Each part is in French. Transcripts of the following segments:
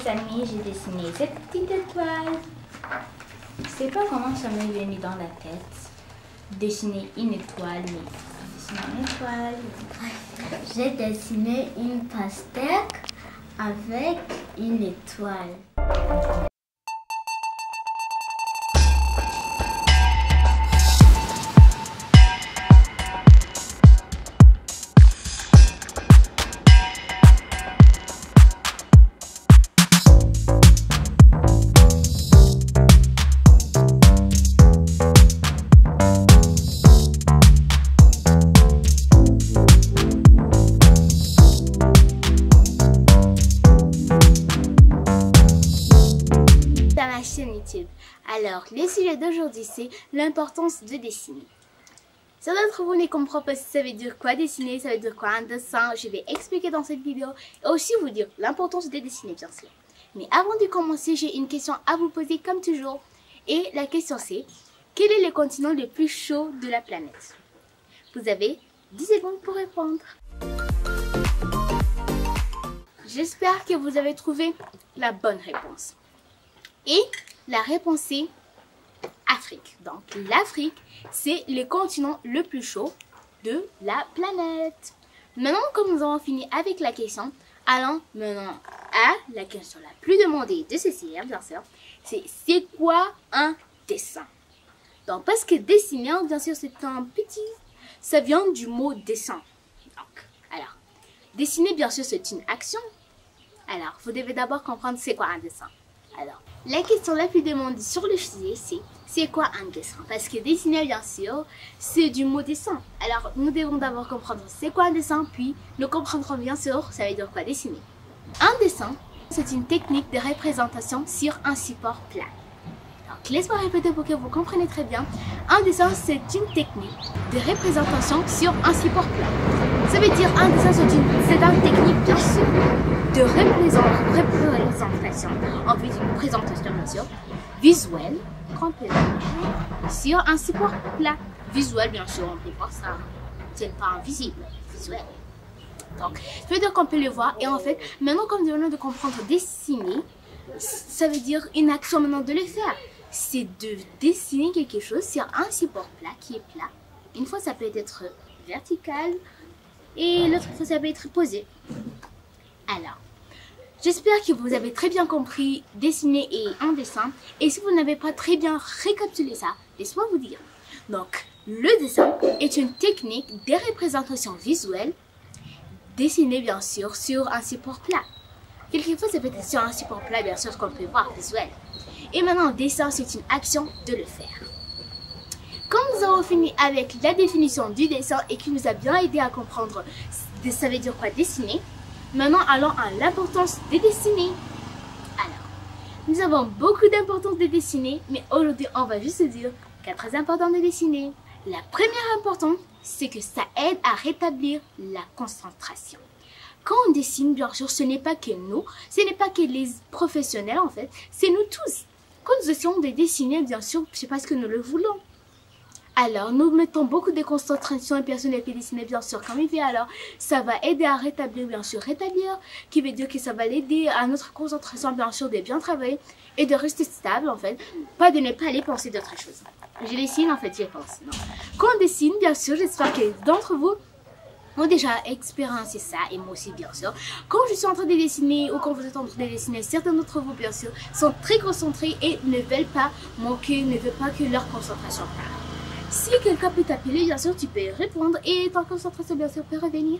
les amis, j'ai dessiné cette petite étoile. Je sais pas comment ça m'est venu dans la tête. Dessiner une étoile, mais dessiner une étoile. J'ai dessiné une pastèque avec une étoile. Chaîne YouTube. Alors, le sujet d'aujourd'hui, c'est l'importance de dessiner. Certains d'entre vous ne comprennent pas ça veut dire quoi dessiner, ça veut dire quoi un dessin. Je vais expliquer dans cette vidéo et aussi vous dire l'importance de dessiner, bien sûr. Mais avant de commencer, j'ai une question à vous poser comme toujours. Et la question c'est, quel est le continent le plus chaud de la planète? Vous avez 10 secondes pour répondre. J'espère que vous avez trouvé la bonne réponse. Et la réponse est Afrique. Donc l'Afrique, c'est le continent le plus chaud de la planète. Maintenant, comme nous avons fini avec la question, allons maintenant à la question la plus demandée de Cécilia, bien sûr. C'est quoi un dessin? Donc parce que dessiner, bien sûr, c'est un petit... Ça vient du mot dessin. Donc, alors, dessiner, bien sûr, c'est une action. Alors, vous devez d'abord comprendre c'est quoi un dessin. Alors, la question la plus demandée sur le sujet, c'est quoi un dessin? Parce que dessiner, bien sûr, c'est du mot dessin. Alors, nous devons d'abord comprendre c'est quoi un dessin, puis nous comprendrons bien sûr ça veut dire quoi dessiner. Un dessin, c'est une technique de représentation sur un support plat. Donc, laisse-moi répéter pour que vous compreniez très bien. Un dessin, c'est une technique de représentation sur un support plat. Ça veut dire un dessin, c'est une technique, bien sûr, de représentation, en fait une présentation bien sûr, visuelle, sur un support plat. Visuel bien sûr, on peut voir ça, c'est pas invisible, visuel. Donc, ça veut dire qu'on peut le voir et en fait, maintenant comme nous venons de comprendre dessiner, ça veut dire une action maintenant de le faire. C'est de dessiner quelque chose sur un support plat qui est plat. Une fois ça peut être vertical et l'autre fois ça peut être posé. Alors, j'espère que vous avez très bien compris dessiner et un dessin. Et si vous n'avez pas très bien récapitulé ça, laissez-moi vous dire. Donc, le dessin est une technique de représentation visuelle dessinée bien sûr sur un support plat. Quelquefois, ça peut être sur un support plat, bien sûr, qu'on peut voir visuel. Et maintenant, dessin, c'est une action de le faire. Comme nous avons fini avec la définition du dessin et qui nous a bien aidé à comprendre ça veut dire quoi dessiner, maintenant, allons à l'importance de dessiner. Alors, nous avons beaucoup d'importance de dessiner, mais aujourd'hui, on va juste se dire qu'il est très important de dessiner. La première importance, c'est que ça aide à rétablir la concentration. Quand on dessine, bien sûr, ce n'est pas que nous, ce n'est pas que les professionnels, en fait, c'est nous tous. Quand nous essayons de dessiner, bien sûr, c'est parce que nous le voulons. Alors, nous mettons beaucoup de concentration et personne qui dessine bien sûr comme il fait. Alors, ça va aider à rétablir, bien sûr, rétablir, qui veut dire que ça va l'aider à notre concentration, bien sûr, de bien travailler et de rester stable, en fait. Pas de ne pas aller penser d'autres choses. Je dessine, en fait, je pense. Non. Quand on dessine, bien sûr, j'espère que d'entre vous ont déjà expérimenté ça, et moi aussi, bien sûr. Quand je suis en train de dessiner ou quand vous êtes en train de dessiner, certains d'entre vous, bien sûr, sont très concentrés et ne veulent pas manquer, ne veulent pas que leur concentration parte. Si quelqu'un peut t'appeler, bien sûr, tu peux répondre et ta concentration, bien sûr, peut revenir.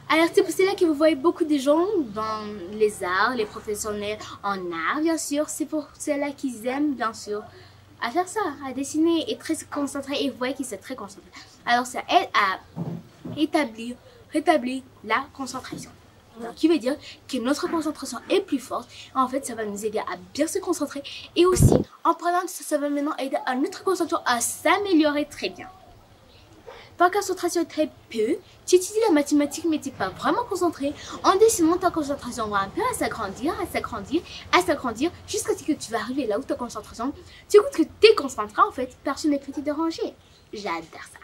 Alors, c'est pour cela que vous voyez beaucoup de gens dans les arts, les professionnels en art, bien sûr. C'est pour cela qu'ils aiment, bien sûr, à faire ça, à dessiner et très concentré. Et vous voyez qu'ils sont très concentrés. Alors, ça aide à rétablir la concentration. Donc, qui veut dire que notre concentration est plus forte. En fait, ça va nous aider à bien se concentrer. Et aussi, en prenant ça, ça va maintenant aider à notre concentration à s'améliorer très bien. Ta concentration est très peu. Tu étudies la mathématique, mais tu n'es pas vraiment concentré. En dessinant, ta concentration va un peu à s'agrandir, jusqu'à ce que tu vas arriver là où ta concentration, tu écoutes que tu es concentré, en fait, personne ne peut te déranger. J'adore ça.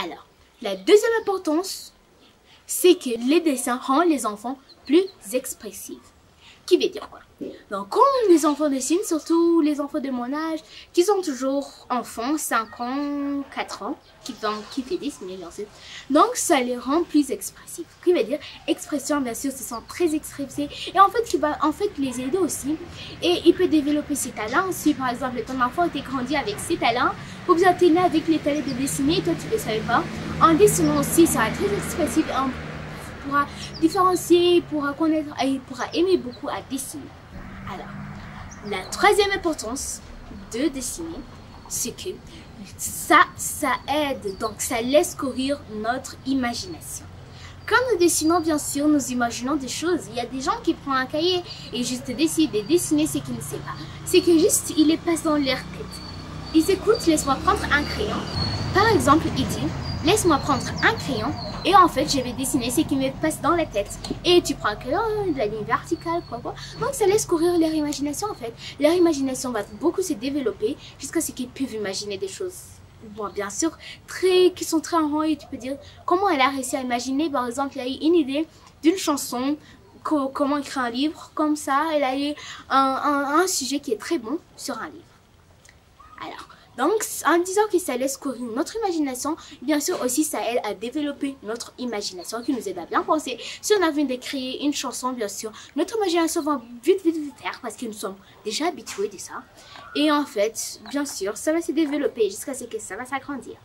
Alors, la deuxième importance, c'est que les dessins rendent les enfants plus expressifs. Qui veut dire quoi? Donc, quand les enfants dessinent, surtout les enfants de mon âge, qui sont toujours enfants, 5 ans, 4 ans, qui fait dessiner, bien sûr. Donc, ça les rend plus expressifs. Ce qui veut dire, expression, bien sûr, se sent très expressifs. Et en fait, qui va les aider aussi. Et il peut développer ses talents. Si, par exemple, ton enfant était grandi avec ses talents, ou bien tu es né avec les talents de dessiner, et toi, tu ne le savais pas. En dessinant aussi, ça va être très expressif. Pourra différencier, pourra connaître et pourra aimer beaucoup à dessiner. Alors, la troisième importance de dessiner, c'est que ça aide, donc ça laisse courir notre imagination. Quand nous dessinons, bien sûr, nous imaginons des choses. Il y a des gens qui prennent un cahier et juste décident de dessiner ce qu'ils ne savent pas. C'est que juste, ils les passent dans leur tête. Ils écoutent, laisse-moi prendre un crayon. Par exemple, il dit, laisse-moi prendre un crayon et en fait, je vais dessiner ce qui me passe dans la tête. Et tu prends un crayon, de la ligne verticale, quoi. Donc, ça laisse courir leur imagination, en fait. Leur imagination va beaucoup se développer jusqu'à ce qu'ils puissent imaginer des choses. Bon, bien sûr, qui sont très en rond et tu peux dire comment elle a réussi à imaginer. Par exemple, elle a eu une idée d'une chanson, comment écrire un livre, comme ça. Elle a eu un sujet qui est très bon sur un livre. Alors, donc, en disant que ça laisse courir notre imagination, bien sûr aussi ça aide à développer notre imagination, qui nous aide à bien penser. Si on a envie de créer une chanson, bien sûr, notre imagination va vite faire parce que nous sommes déjà habitués de ça. Et en fait, bien sûr, ça va se développer jusqu'à ce que ça va s'agrandir.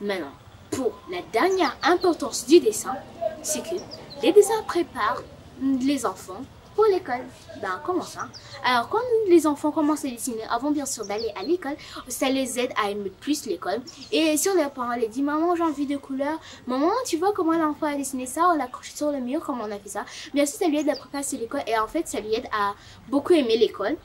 Maintenant, pour la dernière importance du dessin, c'est que les dessins préparent les enfants pour l'école. Ben, comment ça? Alors, quand les enfants commencent à dessiner, avant bien sûr d'aller à l'école, ça les aide à aimer plus l'école. Et si leurs parents les disent, maman, j'ai envie de couleur, maman, tu vois comment l'enfant a dessiné ça, on l'a accroché sur le mur, comment on a fait ça. Bien sûr, ça lui aide à préparer l'école et en fait, ça lui aide à beaucoup aimer l'école.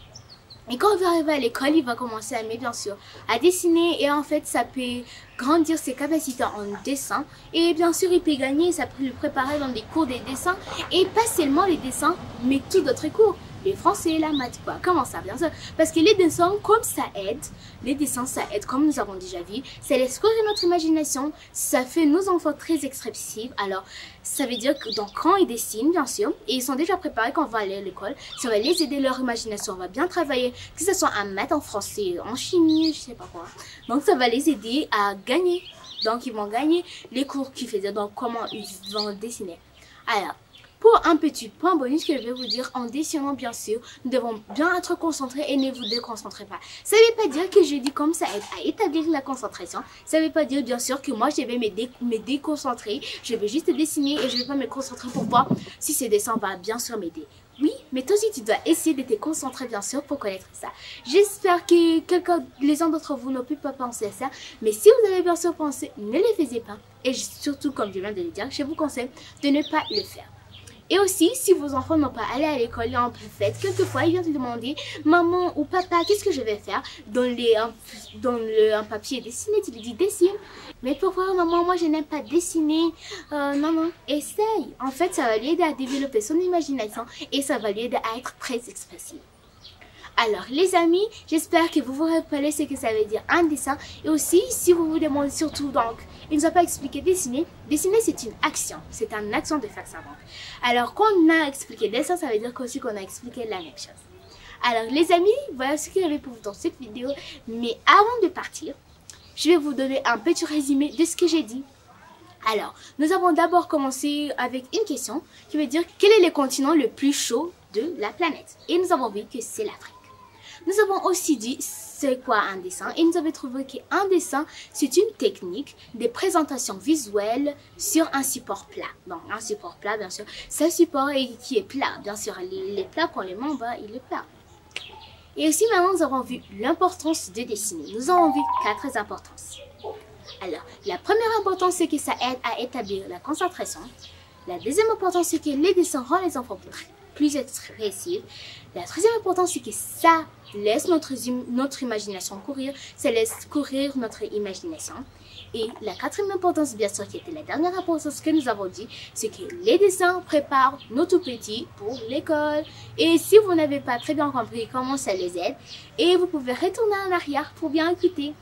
Et quand on va arriver à l'école, il va commencer à aimer bien sûr à dessiner et en fait ça peut grandir ses capacités en dessin et bien sûr il peut gagner, ça peut le préparer dans des cours de dessin et pas seulement les dessins mais tout d'autres cours. Les français, la maths, quoi. Comment ça, bien sûr? Parce que les dessins, comme ça aide, les dessins, ça aide, comme nous avons déjà vu, ça laisse courir notre imagination, ça fait nos enfants très expressifs. Alors, ça veut dire que donc, quand ils dessinent, bien sûr, et ils sont déjà préparés quand on va aller à l'école, ça va les aider, leur imagination va bien travailler, que ce soit en maths, en français, en chimie, je sais pas quoi. Donc, ça va les aider à gagner. Donc, ils vont gagner les cours qu'ils faisaient, donc comment ils vont dessiner. Alors, pour un petit point bonus que je vais vous dire, en dessinant bien sûr, nous devons bien être concentrés et ne vous déconcentrez pas. Ça ne veut pas dire que je dis comme ça aide à établir la concentration. Ça ne veut pas dire bien sûr que moi je vais me déconcentrer. Je vais juste dessiner et je ne vais pas me concentrer pour voir si ce dessin va bien sûr m'aider. Oui, mais toi aussi tu dois essayer de te concentrer bien sûr pour connaître ça. J'espère que les uns d'entre vous n'ont pu pas penser à ça. Mais si vous avez bien sûr pensé, ne le faisiez pas. Et surtout comme je viens de le dire, je vous conseille de ne pas le faire. Et aussi, si vos enfants n'ont pas allé à l'école et en fait, quelquefois, ils viennent te demander, maman ou papa, qu'est-ce que je vais faire? Dans un papier dessiné, tu lui dis dessine. Mais pourquoi, maman, moi je n'aime pas dessiner? Non, essaye. En fait, ça va lui aider à développer son imagination et ça va lui aider à être très expressif. Alors les amis, j'espère que vous vous rappelez ce que ça veut dire un dessin. Et aussi, si vous vous demandez surtout, donc, il ne nous a pas expliqué dessiner. Dessiner, c'est une action. C'est une action de faire ça. Donc. Alors, quand on a expliqué dessin, ça veut dire aussi qu'on a expliqué la même chose. Alors les amis, voilà ce qu'il y avait pour vous dans cette vidéo. Mais avant de partir, je vais vous donner un petit résumé de ce que j'ai dit. Alors, nous avons d'abord commencé avec une question qui veut dire quel est le continent le plus chaud de la planète. Et nous avons vu que c'est l'Afrique. Nous avons aussi dit c'est quoi un dessin et nous avons trouvé qu'un dessin c'est une technique de présentation visuelle sur un support plat. Donc un support plat bien sûr, c'est un support qui est plat. Bien sûr les plats quand les mains en bas il est plat. Et aussi maintenant nous avons vu l'importance de dessiner. Nous avons vu 4 importances. Alors la première importance c'est que ça aide à établir la concentration. La deuxième importance c'est que les dessins rendent les enfants plus expressifs. La troisième importance c'est que ça laisse notre imagination courir, ça laisse courir notre imagination. Et la quatrième importance, bien sûr, qui était la dernière importance que nous avons dit, c'est que les dessins préparent nos tout petits pour l'école. Et si vous n'avez pas très bien compris comment ça les aide, et vous pouvez retourner en arrière pour bien écouter.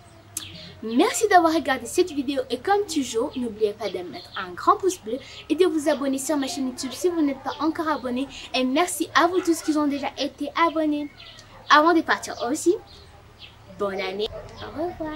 Merci d'avoir regardé cette vidéo et comme toujours, n'oubliez pas de mettre un grand pouce bleu et de vous abonner sur ma chaîne YouTube si vous n'êtes pas encore abonné. Et merci à vous tous qui ont déjà été abonnés. Avant de partir aussi, bonne année. Au revoir.